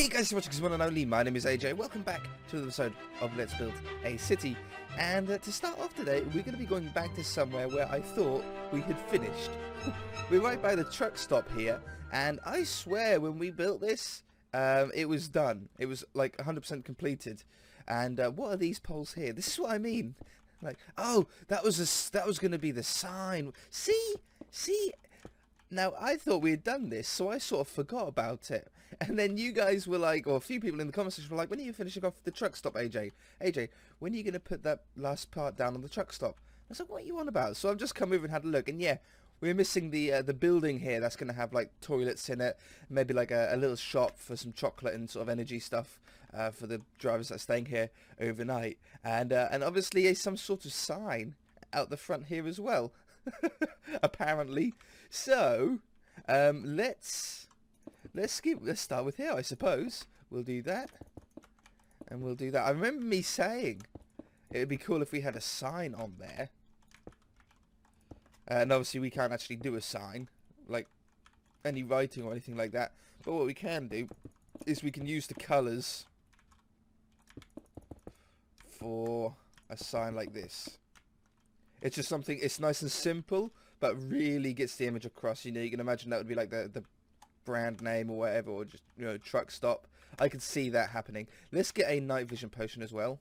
Hey guys, so much because one and only, my name is AJ. Welcome back to another episode of Let's Build a City. And to start off today, we're going to be going back to somewhere where I thought we had finished. We're right by the truck stop here, and I swear when we built this, it was done. It was like 100% completed. And what are these poles here? This is what I mean. Like, oh, that was going to be the sign. See. Now, I thought we had done this, so I sort of forgot about it. And then you guys were like, or a few people in the comment section were like, when are you finishing off the truck stop, AJ? AJ, when are you going to put that last part down on the truck stop? I was like, what are you on about? So I've just come over and had a look, and yeah, we're missing the building here that's going to have like toilets in it, maybe like a little shop for some chocolate and sort of energy stuff for the drivers that are staying here overnight. And obviously some sort of sign out the front here as well, apparently. So, let's start with here, I suppose. We'll do that. And we'll do that. I remember me saying it would be cool if we had a sign on there. And obviously we can't actually do a sign, like any writing or anything like that. But what we can do is we can use the colours for a sign like this. It's just something, it's nice and simple, but really gets the image across. You know, you can imagine that would be like the brand name or whatever, or just, you know, truck stop. I could see that happening. Let's get a night vision potion as well.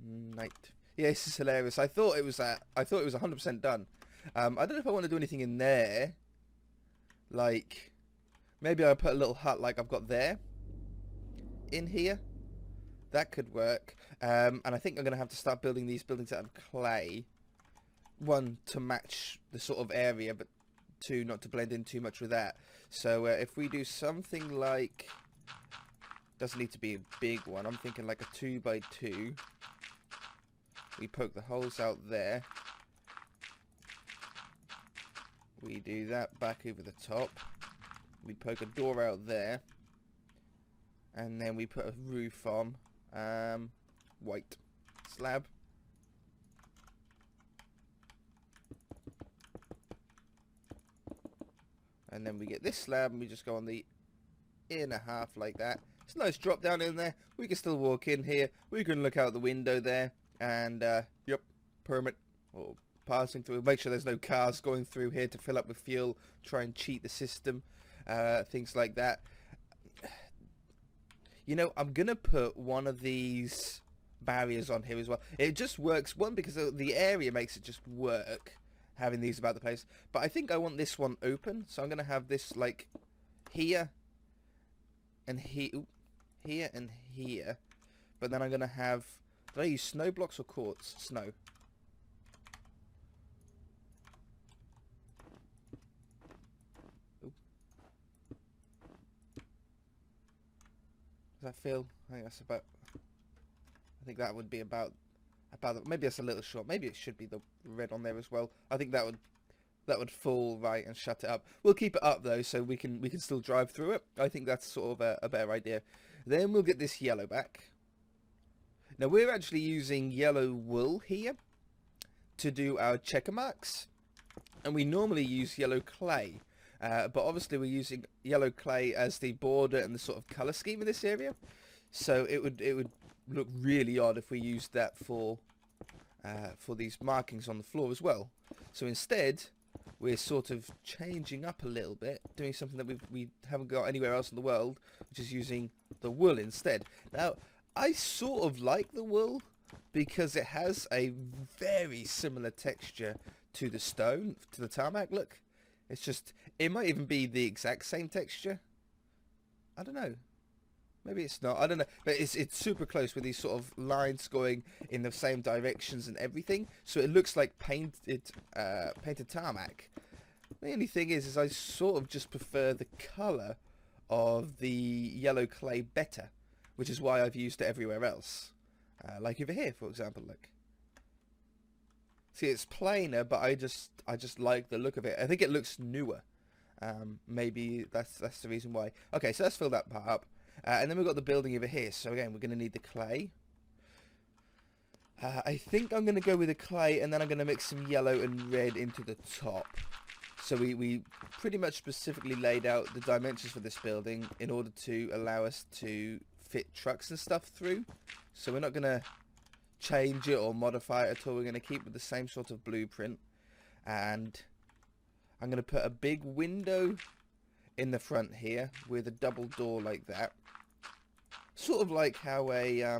Night. Yeah, this is hilarious. I thought it was 100% done. I don't know if I want to do anything in there. Like, maybe I'll put a little hut like I've got there in here. That could work. And I think I'm going to have to start building these buildings out of clay. One, to match the sort of area, but two, not to blend in too much with that. So if we do something like, doesn't need to be a big one, I'm thinking like a 2x2. We poke the holes out there. We do that back over the top. We poke a door out there. And then we put a roof on. White slab. And then we get this slab and we just go on the inner half like that. It's a nice drop down in there. We can still walk in here. We can look out the window there. And, yep, permit, or passing through. Make sure there's no cars going through here to fill up with fuel. Try and cheat the system. Things like that. You know, I'm going to put one of these barriers on here as well. It just works, one, because the area makes it just work, having these about the place. But I think I want this one open, so I'm going to have this, like, here, and here, here, and here. But then I'm going to have, did I use snow blocks or quartz? Snow. Does that feel? I think that's about. I think that would be about. Maybe that's a little short. Maybe it should be the red on there as well. I think that would fall right and shut it up. We'll keep it up though, so we can still drive through it. I think that's sort of a better idea. Then we'll get this yellow back. Now we're actually using yellow wool here to do our checker marks, and we normally use yellow clay. But obviously we're using yellow clay as the border and the sort of colour scheme in this area. So it would look really odd if we used that for these markings on the floor as well. So instead, we're sort of changing up a little bit, doing something that we haven't got anywhere else in the world, which is using the wool instead. Now, I sort of like the wool because it has a very similar texture to the stone, to the tarmac look. It's just, it might even be the exact same texture. I don't know. Maybe it's not. I don't know. But it's super close with these sort of lines going in the same directions and everything. So it looks like painted tarmac. The only thing is I sort of just prefer the colour of the yellow clay better, which is why I've used it everywhere else. Like over here, for example, look. See, it's plainer, but I just like the look of it. I think it looks newer. Maybe that's the reason why. Okay, so let's fill that part up. And then we've got the building over here. So again, we're going to need the clay. I think I'm going to go with the clay, and then I'm going to mix some yellow and red into the top. So we pretty much specifically laid out the dimensions for this building in order to allow us to fit trucks and stuff through. So we're not going to change it or modify it at all. We're going to keep with the same sort of blueprint. And I'm going to put a big window in the front here with a double door like that. Sort of like how a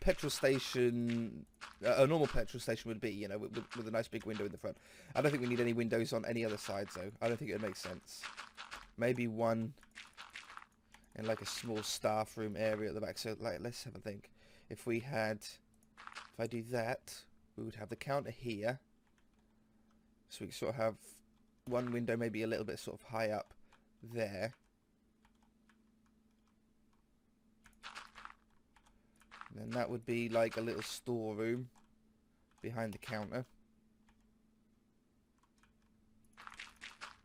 petrol station, a normal petrol station would be, you know, with a nice big window in the front. I don't think we need any windows on any other sides, though. I don't think it makes sense. Maybe one in like a small staff room area at the back. So, like, let's have a think. If I do that, we would have the counter here. So we can sort of have one window maybe a little bit sort of high up there. And then that would be like a little storeroom behind the counter.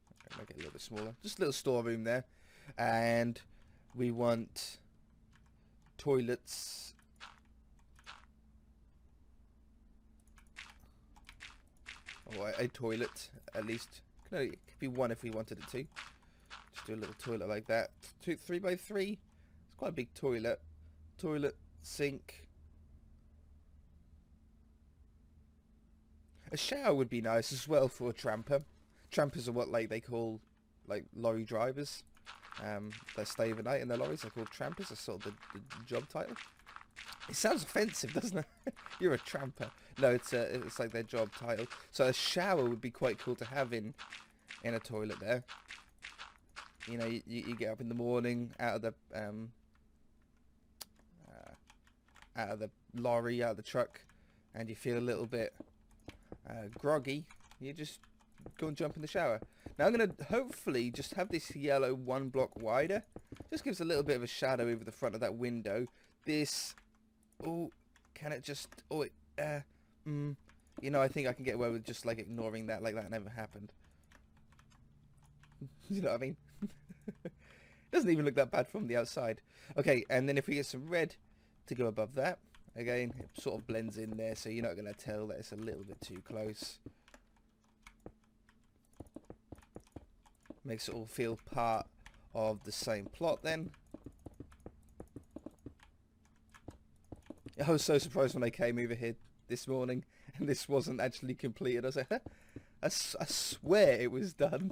Okay, make it a little bit smaller. Just a little storeroom there. And we want toilets. Or a toilet, at least. It could be one if we wanted it to. Just do a little toilet like that. 3 by 3. It's quite a big toilet. Toilet, sink. A shower would be nice as well for a tramper. Trampers are what they call like lorry drivers. They stay overnight in their lorries. They're called trampers. That's sort of the job title. It sounds offensive, doesn't it? You're a tramper. No, it's like their job title. So a shower would be quite cool to have in a toilet there. You know, you get up in the morning out of the lorry, out of the truck, and you feel a little bit groggy. You just go and jump in the shower. Now I'm going to hopefully just have this yellow 1 block wider. Just gives a little bit of a shadow over the front of that window. This, oh, can it just, oh, you know, I think I can get away with just like ignoring that, like that never happened. You know what I mean? Doesn't even look that bad from the outside. Okay, and then if we get some red to go above that, again, it sort of blends in there, so you're not going to tell that it's a little bit too close. Makes it all feel part of the same plot then. I was so surprised when I came over here this morning and this wasn't actually completed. I was like, I swear it was done.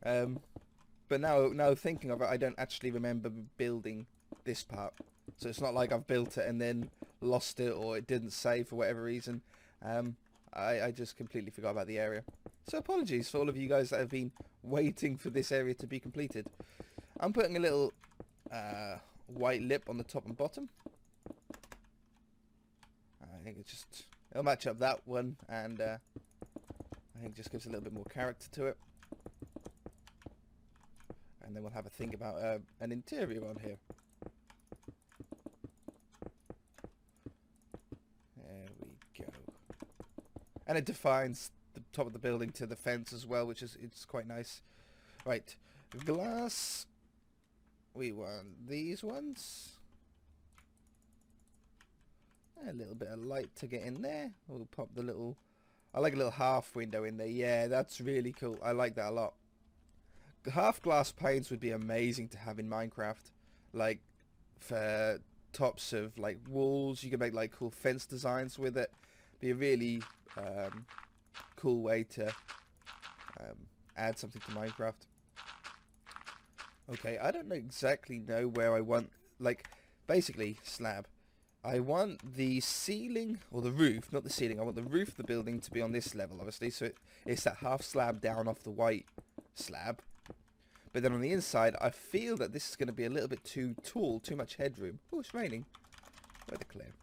But now thinking of it, I don't actually remember building this part. So it's not like I've built it and then lost it or it didn't save for whatever reason. I just completely forgot about the area. So apologies for all of you guys that have been waiting for this area to be completed. I'm putting a little white lip on the top and bottom. I think it'll match up that one, and I think it just gives a little bit more character to it. And then we'll have a think about an interior on here. There we go. And it defines the top of the building to the fence as well, which is it's quite nice. Right, glass. We want these ones. A little bit of light to get in there. We'll pop the little... I like a little half window in there. Yeah, that's really cool. I like that a lot. Half glass panes would be amazing to have in Minecraft. Like, for tops of, like, walls. You can make, like, cool fence designs with it. Be a really cool way to add something to Minecraft. Okay, I don't exactly know where I want... Like, basically, slab. I want the ceiling, or the roof, not the ceiling, I want the roof of the building to be on this level, obviously, so it's that half slab down off the white slab. But then on the inside, I feel that this is going to be a little bit too tall, too much headroom. Oh, it's raining. Weather clear.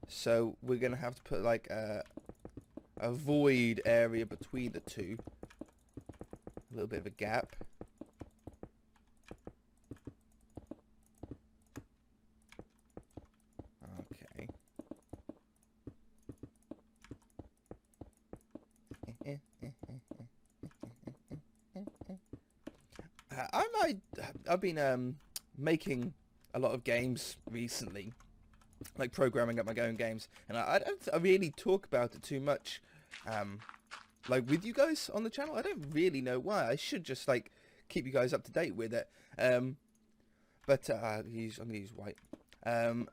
So we're going to have to put like a void area between the two. A little bit of a gap. I've been making a lot of games recently, like programming up my own games, and I don't really talk about it too much like with you guys on the channel. I don't really know why. I should just like keep you guys up to date with it. But I'm gonna use white. I'm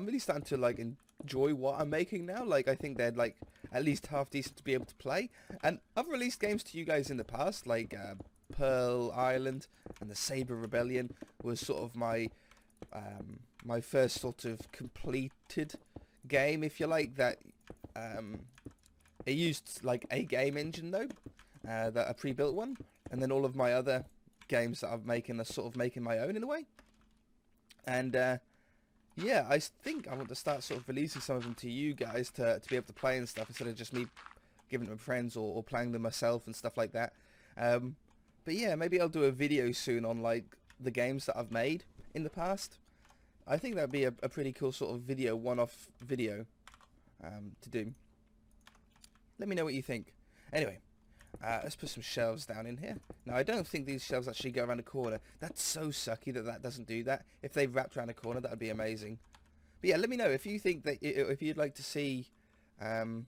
really starting to like enjoy what I'm making now. Like I think they're like at least half decent to be able to play. And I've released games to you guys in the past, like Pearl Island and the Saber Rebellion was sort of my my first sort of completed game, if you like. That it used like a game engine though, that a pre-built one, and then all of my other games that I'm making are sort of making my own in a way. And yeah, I think I want to start sort of releasing some of them to you guys to be able to play and stuff, instead of just me giving them to friends or playing them myself and stuff like that. But yeah, maybe I'll do a video soon on like the games that I've made in the past. I think that'd be a pretty cool sort of video, one-off video to do. Let me know what you think. Anyway, let's put some shelves down in here. Now, I don't think these shelves actually go around the corner. That's so sucky that that doesn't do that. If they wrapped around the corner, that would be amazing. But yeah, let me know if you think that, if you'd like to see clay.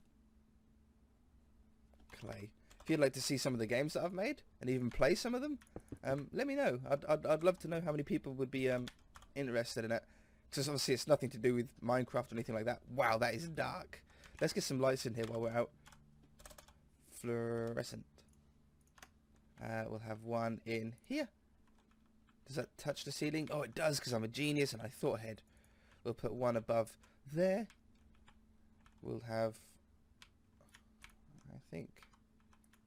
If you'd like to see some of the games that I've made and even play some of them, let me know. I'd love to know how many people would be interested in it. Because obviously it's nothing to do with Minecraft or anything like that. Wow, that is dark. Let's get some lights in here while we're out. Fluorescent. We'll have one in here. Does that touch the ceiling? Oh, it does, because I'm a genius and I thought ahead. We'll put one above there. We'll have, I think,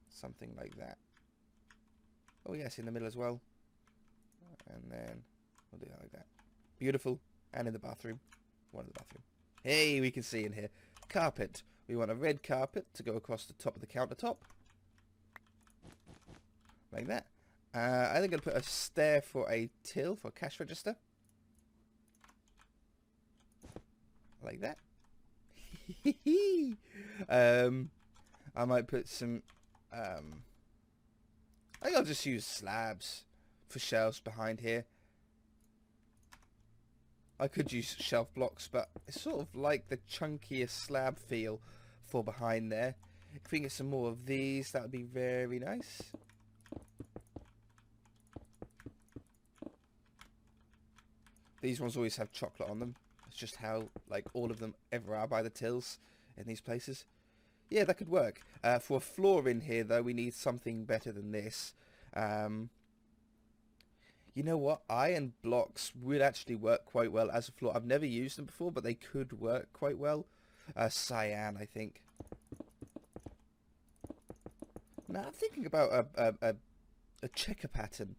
something like that. Oh yes, in the middle as well. And then we'll do that like that. Beautiful. And in the bathroom. One in the bathroom. Hey, we can see in here. Carpet. We want a red carpet to go across the top of the countertop. Like that. I think I'll put a stair for a till, for a cash register. Like that. I might put some... I think I'll just use slabs for shelves behind here. I could use shelf blocks, but it's sort of like the chunkier slab feel for behind there. If we can get some more of these, that would be very nice. These ones always have chocolate on them. It's just how, like, all of them ever are by the tills in these places. Yeah, that could work. For a floor in here, though, we need something better than this. You know what? Iron blocks would actually work quite well as a floor. I've never used them before, but they could work quite well. Cyan, I think. Now, I'm thinking about a checker pattern.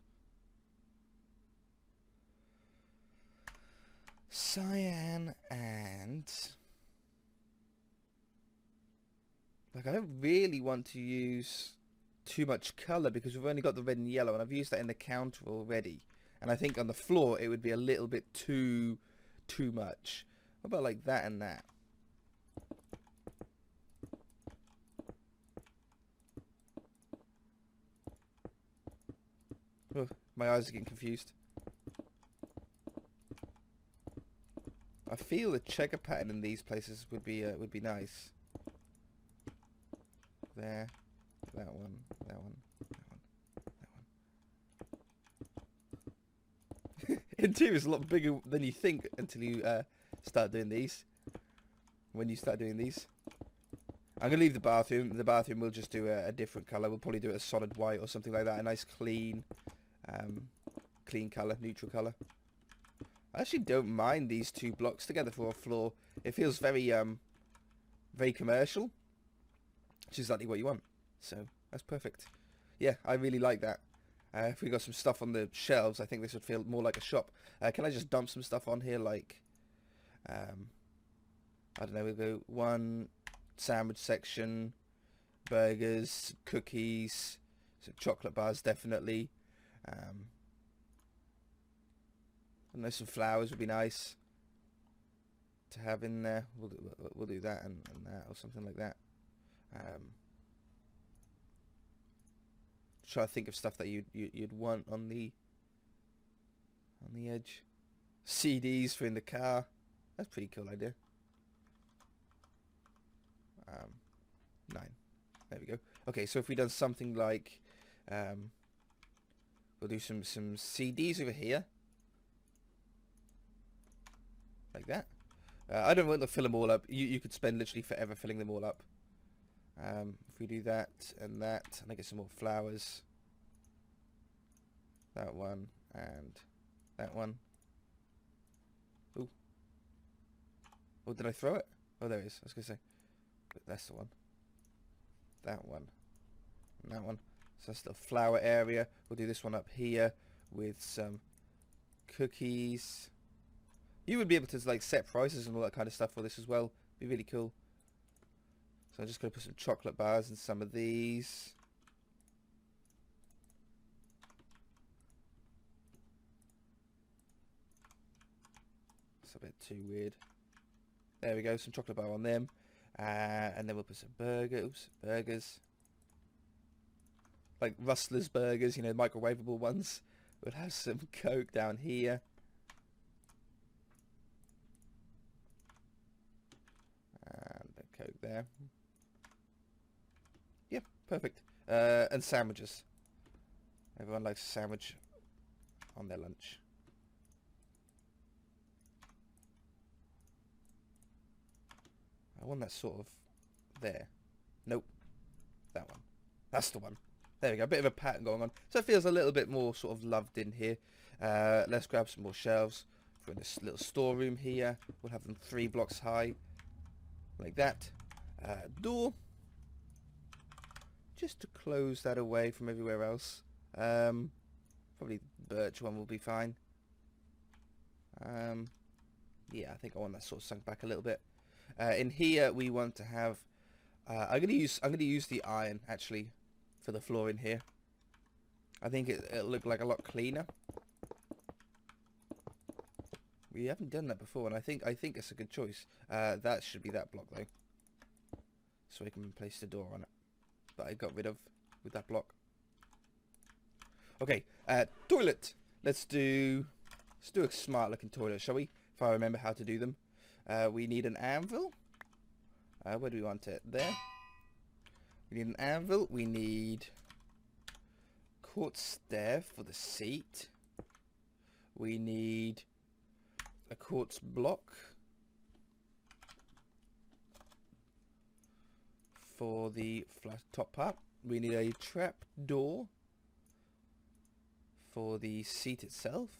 Cyan and... like, I don't really want to use too much colour because we've only got the red and yellow, and I've used that in the counter already. And I think on the floor it would be a little bit too much. What about like that and that? Oh, my eyes are getting confused. I feel the checker pattern in these places would be nice. There, that one, that one, that one, that one. Interior is a lot bigger than you think until you start doing these. When you start doing these, I'm gonna leave the bathroom. The bathroom we'll just do a different color. We'll probably do it a solid white or something like that. A nice clean, clean color, neutral color. I actually don't mind these two blocks together for a floor. It feels very very commercial, which is exactly what you want. So that's perfect. Yeah, I really like that. If we got some stuff on the shelves, I think this would feel more like a shop. Can I just dump some stuff on here, like I don't know, we'll go one sandwich section, burgers, cookies, some chocolate bars definitely. I don't know, some flowers would be nice to have in there. We'll do that and that or something like that. Try to think of stuff that you'd want on the edge. CDs for in the car. That's a pretty cool idea. 9. There we go. Okay, so if we done something like, we'll do some CDs over here, like that. I don't want to fill them all up. You could spend literally forever filling them all up. If we do that, and I get some more flowers. That one and that one. Ooh. Oh, did I throw it? Oh, there it is. I was gonna say, but that's the one. That one. And that one. So that's the flower area. We'll do this one up here with some cookies. You would be able to like set prices and all that kind of stuff for this as well. Be really cool. So I'm just going to put some chocolate bars in some of these. It's a bit too weird. There we go, some chocolate bar on them. And then we'll put some burgers. Like Rustler's burgers, you know, microwavable ones. We'll have some Coke down here. And a Coke there. Yeah, perfect. And sandwiches. Everyone likes a sandwich on their lunch. I want that sort of there. Nope. That one. That's the one. There we go. A bit of a pattern going on. So it feels a little bit more sort of loved in here. Let's grab some more shelves for this little storeroom here. We'll have them 3 blocks high. Like that. Door. Just to close that away from everywhere else. Probably the birch one will be fine. Yeah, I think I want that sort of sunk back a little bit. In here we want to have I'm gonna use the iron actually for the floor in here. I think it'll look like a lot cleaner. We haven't done that before, and I think it's a good choice. That should be that block though, so we can place the door on it that I got rid of with that block. Okay, toilet. Let's do a smart looking toilet, shall we? If I remember how to do them. We need an anvil. Where do we want it? There. We need an anvil. We need quartz stair for the seat. We need a quartz block for the flat top part. We need a trap door for the seat itself.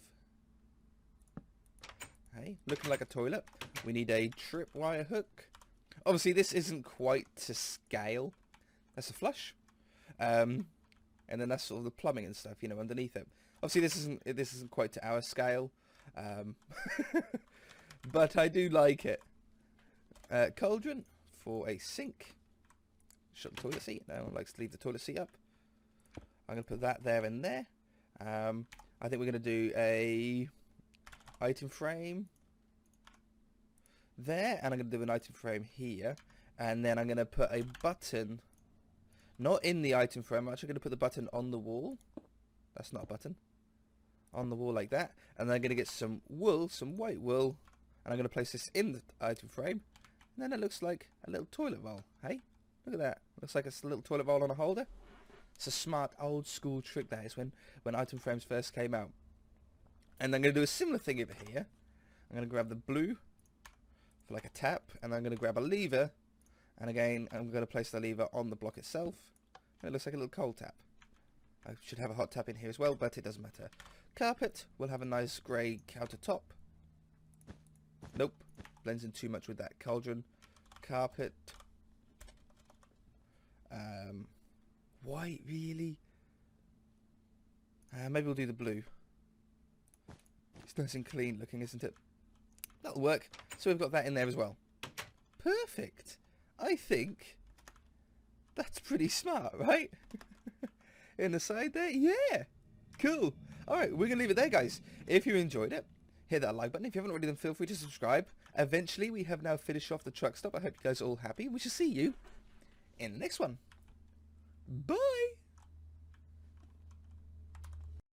Hey, looking like a toilet. We need a tripwire hook. Obviously this isn't quite to scale. That's a flush. And then that's sort of the plumbing and stuff, you know, underneath it. Obviously this isn't quite to our scale. But I do like it. Cauldron for a sink. Shut the toilet seat. No one likes to leave the toilet seat up. I'm going to put that there and there. I think we're going to do a item frame there, and I'm going to do an item frame here, and then I'm going to put a button not in the item frame. I'm actually going to put the button on the wall. That's not a button. On the wall like that, and then I'm going to get some wool, some white wool, and I'm going to place this in the item frame, and then it looks like a little toilet roll. Hey, look at that. Looks like a little toilet roll on a holder. It's a smart old school trick that is when item frames first came out. And I'm going to do a similar thing over here. I'm going to grab the blue for like a tap, and I'm going to grab a lever, and again I'm going to place the lever on the block itself, and it looks like a little cold tap. I should have a hot tap in here as well, but it doesn't matter. Carpet, we'll have a nice grey countertop. Nope, blends in too much with that cauldron. Carpet. White, really? Maybe we'll do the blue. It's nice and clean looking, isn't it? That'll work. So we've got that in there as well. Perfect. I think that's pretty smart, right? In the side there? Yeah. Cool. Alright, we're going to leave it there, guys. If you enjoyed it, hit that like button. If you haven't already, then feel free to subscribe. Eventually, we have now finished off the truck stop. I hope you guys are all happy. We shall see you in the next one. Bye.